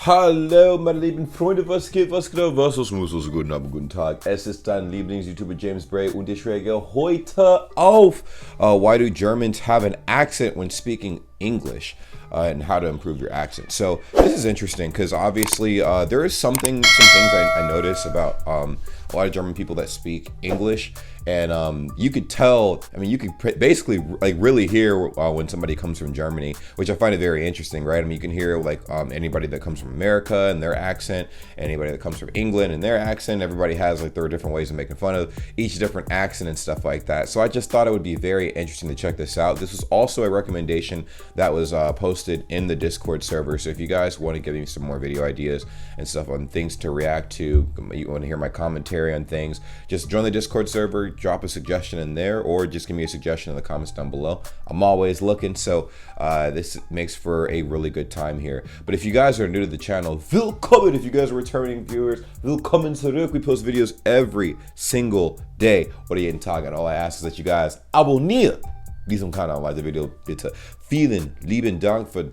Hallo meine lieben Freunde, was geht, was genau, was muss, guten Abend, guten Tag. Es ist dein Lieblings-YouTuber James Bray und ich reagiere heute auf why do Germans have an accent when speaking English and how to improve your accent. So this is interesting because obviously there is some things I notice about a lot of German people that speak English, and you could tell, I mean, you could basically like really hear when somebody comes from Germany, which I find it very interesting, right? I mean, you can hear like anybody that comes from America and their accent, anybody that comes from England and their accent. Everybody has like their different ways of making fun of each different accent and stuff like that. So I just thought it would be very interesting to check this out. This was also a recommendation that was posted in the Discord server. So if you guys want to give me some more video ideas and stuff on things to react to, you want to hear my commentary on things, just join the Discord server, drop a suggestion in there, or just give me a suggestion in the comments down below. I'm always looking, so this makes for a really good time here. But if you guys are new to the channel, willkommen. If you guys are returning viewers, willkommen zurück. We post videos every single day oder jeden Tag, and all I ask is that you guys abonnieren diesem Kanal, like the video, bitte. Vielen lieben Dank für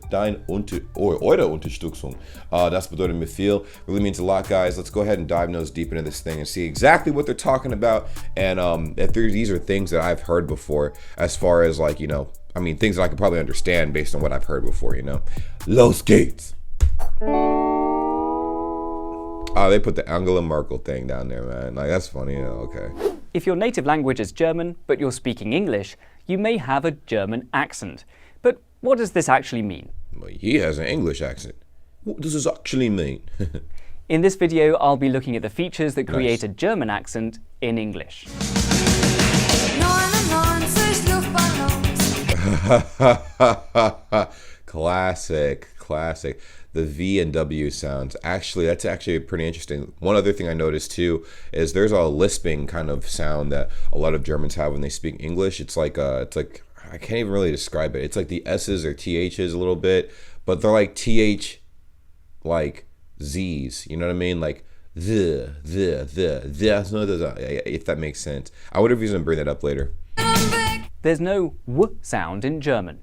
eure Unterstützung. Das bedeutet mir viel. Really means a lot, guys. Let's go ahead and dive nose deep into this thing and see exactly what they're talking about. And if these are things that I've heard before, as far as like, you know, I mean, things that I could probably understand based on what I've heard before, you know. Los geht's. Oh, they put the Angela Merkel thing down there, man. Like, that's funny. Yeah, okay. If your native language is German, but you're speaking English, you may have a German accent. But what does this actually mean? Well, he has an English accent. What does this actually mean? In this video, I'll be looking at the features that create a German accent in English. Classic. The V and W sounds. Actually, that's actually pretty interesting. One other thing I noticed too is there's a lisping kind of sound that a lot of Germans have when they speak English. It's like I can't even really describe it. It's like the S's or THs a little bit, but they're like TH, like Z's. You know what I mean? Like if that makes sense. I wonder if he's gonna bring that up later. There's no W sound in German.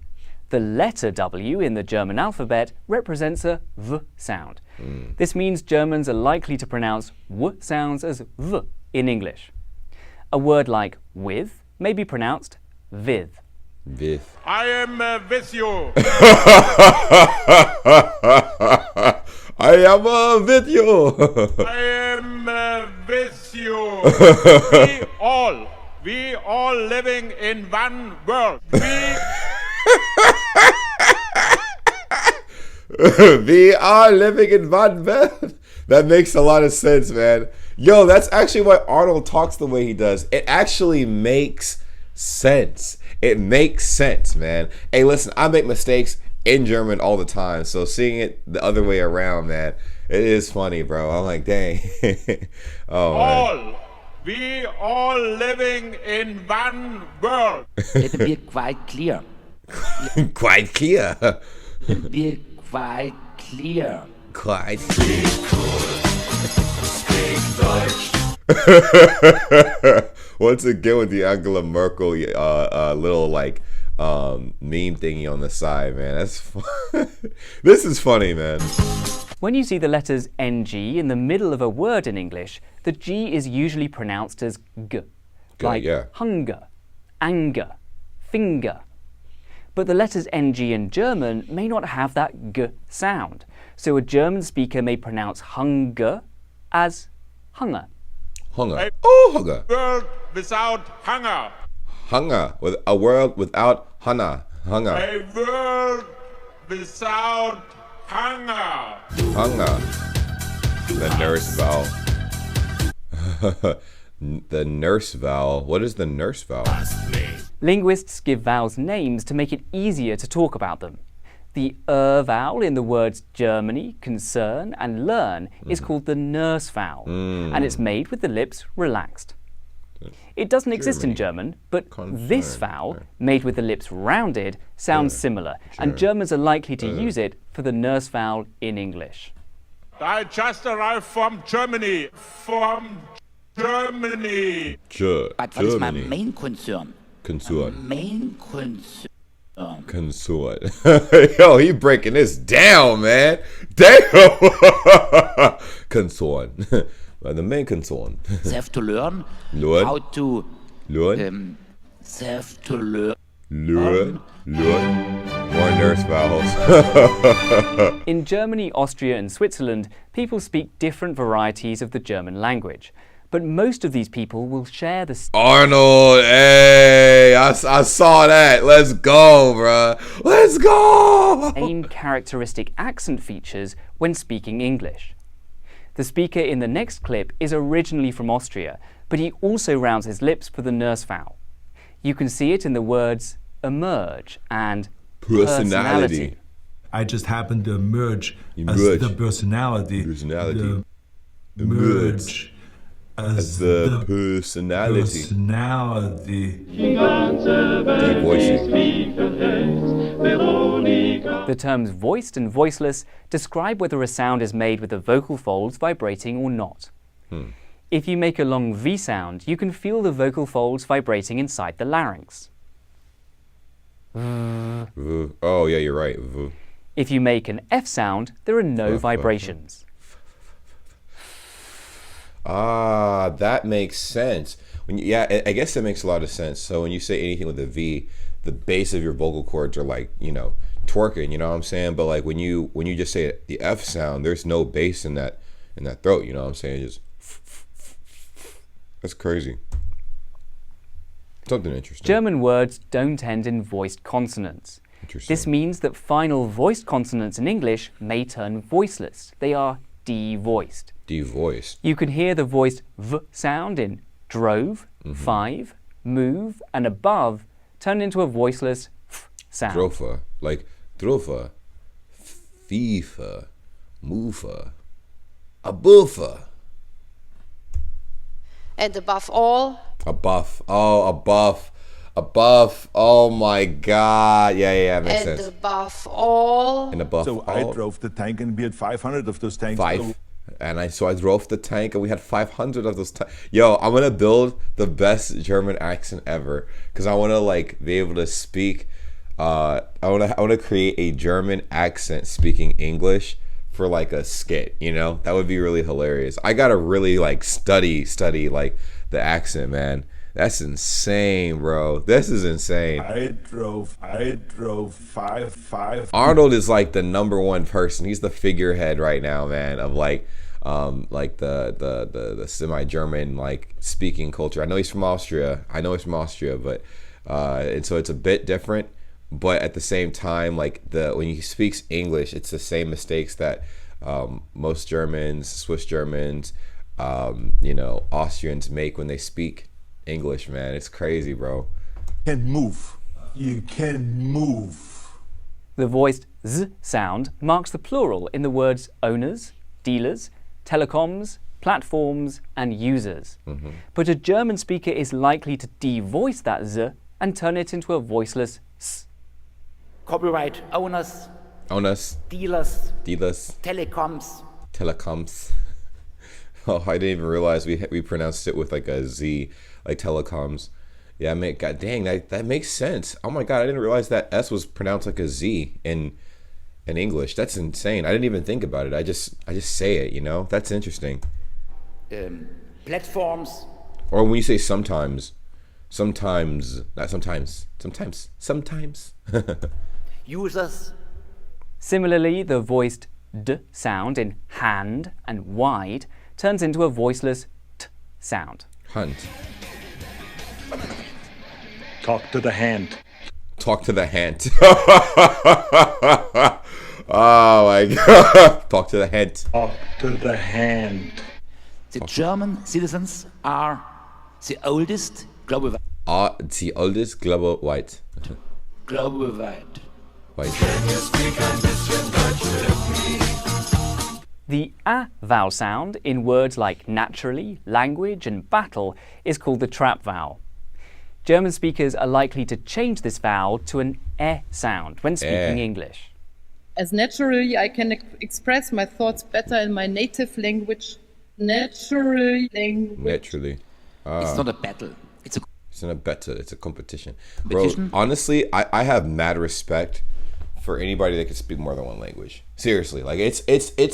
The letter W in the German alphabet represents a V sound. This means Germans are likely to pronounce W sounds as V in English. A word like with may be pronounced with. With. I am with you. I am with you. I am with you. We all living in one world. We are living in one world. That makes a lot of sense, man. Yo, that's actually why Arnold talks the way he does. It actually makes sense. It makes sense, man. Hey, listen, I make mistakes in German all the time, so seeing it the other way around, man, it is funny, bro. I'm like, dang. We all living in one world. Let it be quite clear. Quite clear. Be quite clear. Quite Once again with the Angela Merkel little like meme thingy on the side, man. That's fun. This is funny, man. When you see the letters NG in the middle of a word in English, the G is usually pronounced as G, like hunger, anger, finger. But the letters NG in German may not have that G sound, so a German speaker may pronounce hunger as hunger. Hunger. Oh, hunger. A world without hunger. Hunger. With a world without hunger. Hunger. A world without hunger. Hunger. The nurse vowel. The nurse vowel. What is the nurse vowel? Linguists give vowels names to make it easier to talk about them. The vowel in the words Germany, concern, and learn is called the nurse vowel, and it's made with the lips relaxed. It doesn't exist in German, but this vowel, made with the lips rounded, sounds similar, and Germans are likely to use it for the nurse vowel in English. I just arrived from Germany. But what is my main concern? Concern. Main concern. Consort. Yo, he breaking this down, man. Damn. Consort. The main consort. They have to learn Learn. how to they have to learn. More nurse vowels. In Germany, Austria, and Switzerland, people speak different varieties of the German language. But most of these people will share the Arnold, hey, I saw that. Let's go, bruh. Let's go. same characteristic accent features when speaking English. The speaker in the next clip is originally from Austria, but he also rounds his lips for the nurse vowel. You can see it in the words emerge and personality. I just happen to emerge Emerge. as the personality. Personality. The emerge as The personality. personality. Deep voicing. The terms voiced and voiceless describe whether a sound is made with the vocal folds vibrating or not. If you make a long V sound, you can feel the vocal folds vibrating inside the larynx. Oh, yeah, you're right. If you make an F sound, there are no vibrations. Ah, that makes sense. Yeah, I guess that makes a lot of sense. So when you say anything with a V, the base of your vocal cords are like, twerking, you know what I'm saying? But like when you just say the F sound, there's no bass in that throat, you know what I'm saying? Just that's crazy. Something interesting. German words don't end in voiced consonants. Interesting. This means that final voiced consonants in English may turn voiceless. They are devoiced. Devoiced. You can hear the voiced V sound in drove, five, move, and above turn into a voiceless F sound. Drofa. Like drofa. FIFA. Moofa. A boofa. And above all, A buff. Oh, a buff. A buff. Oh my god. Yeah, makes and sense. above all, And a buff. So I drove the tank and we had 500 of those tanks. Five. And I drove the tank and we had 500 of those tanks. Yo, I'm gonna build the best German accent ever because I want to like be able to speak. I want to create a German accent speaking English for like a skit. That would be really hilarious. I gotta really like study like the accent, man. That's insane, bro. This is insane. I drove five. Arnold is like the #1 person. He's the figurehead right now, man, of like the semi-German like speaking culture. I know he's from Austria, but and so it's a bit different, but at the same time, like when he speaks English, it's the same mistakes that most Germans, Swiss Germans, Austrians make when they speak English, man. It's crazy, bro. You can move. The voiced Z sound marks the plural in the words owners, dealers, telecoms, platforms, and users. But a German speaker is likely to devoice that Z and turn it into a voiceless S. Copyright owners, Owners, dealers, dealers, telecoms. telecoms. Oh, I didn't even realize we pronounced it with like a Z, like telecoms. Yeah, god dang, that makes sense. Oh my god, I didn't realize that S was pronounced like a Z in English. That's insane. I didn't even think about it. I just say it, That's interesting. Platforms. Or when you say sometimes. Not sometimes. Users. Similarly, the voiced D sound in hand and wide turns into a voiceless T sound. Hunt. Talk to the hand. Talk to the hand. Oh my god. Talk to the hand. Talk to the hand. The German citizens are the oldest global The oldest global white. wide. The A vowel sound in words like naturally, language, and battle is called the trap vowel. German speakers are likely to change this vowel to an E sound when speaking English. As naturally, I can express my thoughts better in my native language. Natural language. Naturally. It's not a battle. It's a It's in a beta. It's a competition. Bro, honestly, I have mad respect for anybody that can speak more than one language. Seriously, like it's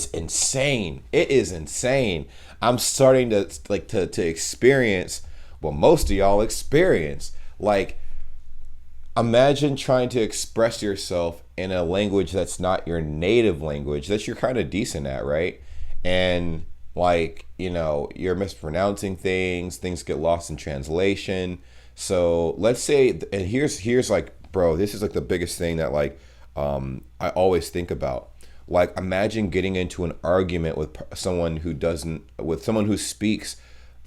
insane. It is insane. I'm starting to like to experience what most of y'all experience. Like, imagine trying to express yourself in a language that's not your native language, that you're kind of decent at, right? And like, you know, you're mispronouncing things get lost in translation. So let's say, and here's like, bro, this is like the biggest thing that like I always think about. Like, imagine getting into an argument with someone who speaks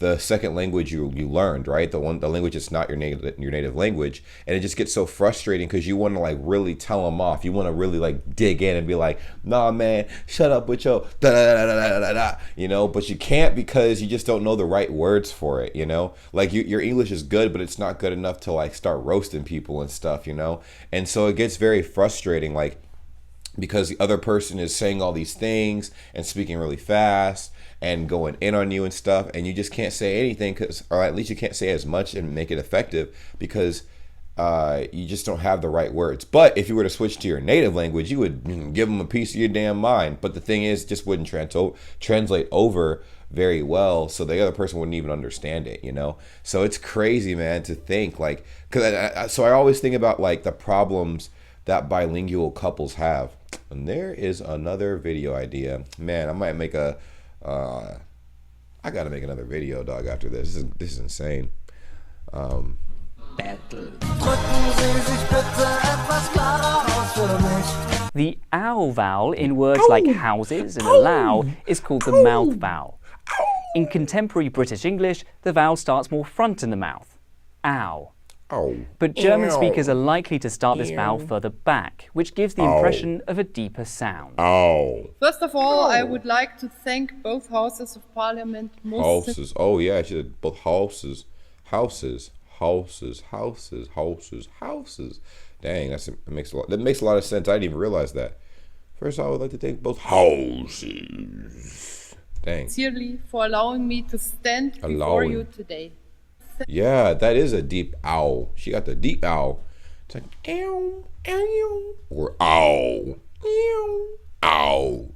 the second language you learned, right? The language that's not your native language, and it just gets so frustrating because you want to like really tell them off. You want to really like dig in and be like, nah, man, shut up with your da da da da da da da, you know. But you can't because you just don't know the right words for it, you know. Like your English is good, but it's not good enough to like start roasting people and stuff, you know. And so it gets very frustrating, like, because the other person is saying all these things and speaking really fast and going in on you and stuff, and you just can't say anything, or at least you can't say as much and make it effective because you just don't have the right words. But if you were to switch to your native language, you would give them a piece of your damn mind. But the thing is, it just wouldn't translate over very well, so the other person wouldn't even understand it, you know. So it's crazy, man, to think like, so I always think about like the problems that bilingual couples have. And there is another video idea, man. I might make I gotta make another video, dog, after this. This is insane. The ow vowel in words like houses and allow is called the mouth vowel. In contemporary British English, the vowel starts more front in the mouth. Ow. But German speakers are likely to start this vowel further back, which gives the impression of a deeper sound. First of all, I would like to thank both houses of parliament. Houses. Oh yeah, she said both houses. Dang, that makes a lot of sense. I didn't even realize that. First, I would like to thank both houses. Dang. Sincerely for allowing me to stand before you today. Yeah, that is a deep ow. She got the deep ow. It's like ow, ow, or ow, ow, ow,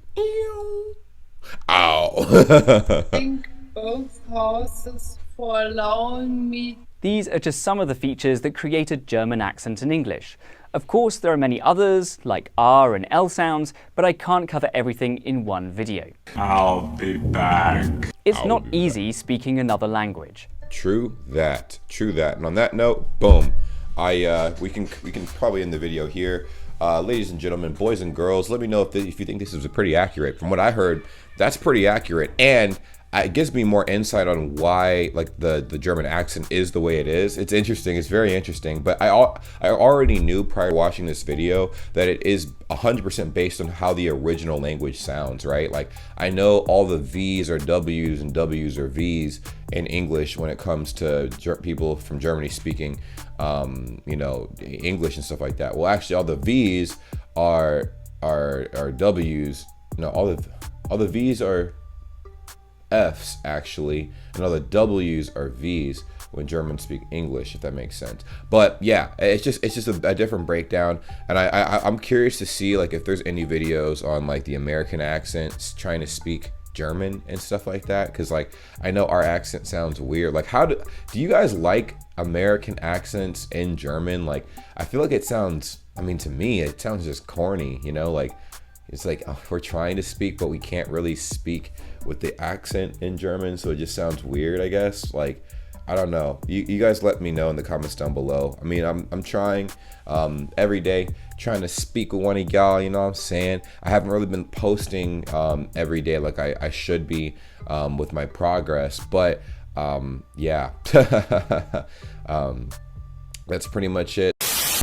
ow. Thank both houses for allowing me. These are just some of the features that create a German accent in English. Of course, there are many others, like R and L sounds, but I can't cover everything in one video. I'll be back. It's not easy speaking another language. True that. And on that note, boom. We can probably end the video here. Ladies and gentlemen, boys and girls, let me know if you think this is pretty accurate. From what I heard, that's pretty accurate, and it gives me more insight on why like the German accent is the way it is. It's interesting. It's very interesting. But I already knew prior to watching this video that it is 100% based on how the original language sounds, right? Like, I know all the V's are W's and W's are V's in English when it comes to people from Germany speaking, you know, English and stuff like that. Well, actually, all the V's are W's. No, all the V's are F's actually, and all the W's are V's when Germans speak English, if that makes sense. But yeah, it's just a different breakdown, and I'm curious to see like if there's any videos on like the American accents trying to speak German and stuff like that, because like I know our accent sounds weird. Like, how do you guys like American accents in German? Like, I feel like it sounds, I mean, to me it sounds just corny, you know, like it's like we're trying to speak but we can't really speak with the accent in German, so it just sounds weird, I guess. Like, I don't know. You guys let me know in the comments down below. I mean, I'm trying every day, trying to speak with one of y'all, you know what I'm saying? I haven't really been posting every day like I should be with my progress, but yeah. That's pretty much it.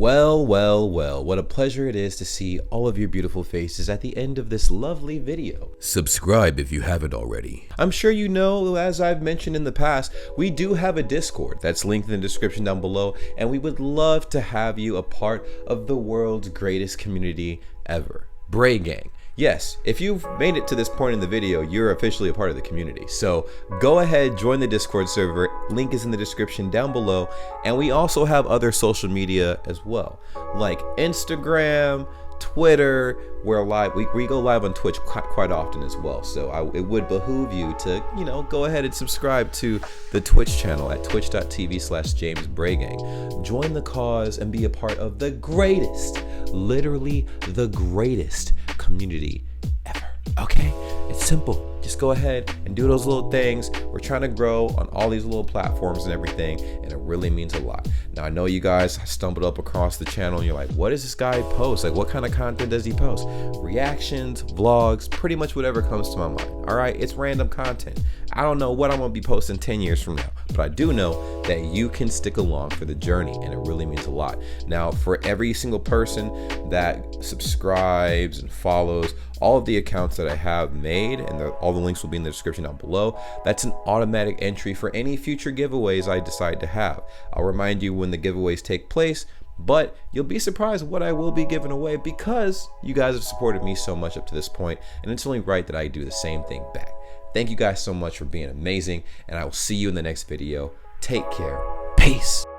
Well, what a pleasure it is to see all of your beautiful faces at the end of this lovely video. Subscribe if you haven't already. I'm sure you know, as I've mentioned in the past, we do have a Discord that's linked in the description down below, and we would love to have you a part of the world's greatest community ever, Bray Gang. yes, if you've made it to this point in the video, you're officially a part of the community. So go ahead, join the Discord server. Link is in the description down below. And we also have other social media as well, like Instagram, Twitter. We're live. We go live on Twitch quite often as well. So it would behoove you to, go ahead and subscribe to the Twitch channel at twitch.tv/JamesBrayGang. Join the cause and be a part of the greatest, literally the greatest community ever. Okay, it's simple. Just go ahead and do those little things. We're trying to grow on all these little platforms and everything, and it really means a lot. Now, I know you guys stumbled up across the channel and you're like, what does this guy post? Like, what kind of content does he post? Reactions, vlogs, pretty much whatever comes to my mind. All right, it's random content. I don't know what I'm gonna be posting 10 years from now, but I do know that you can stick along for the journey, and it really means a lot. Now, for every single person that subscribes and follows all of the accounts that I have made, and all the links will be in the description down below, that's an automatic entry for any future giveaways I decide to have. I'll remind you when the giveaways take place, but you'll be surprised what I will be giving away because you guys have supported me so much up to this point, and it's only right that I do the same thing back. Thank you guys so much for being amazing, and I will see you in the next video. Take care. Peace.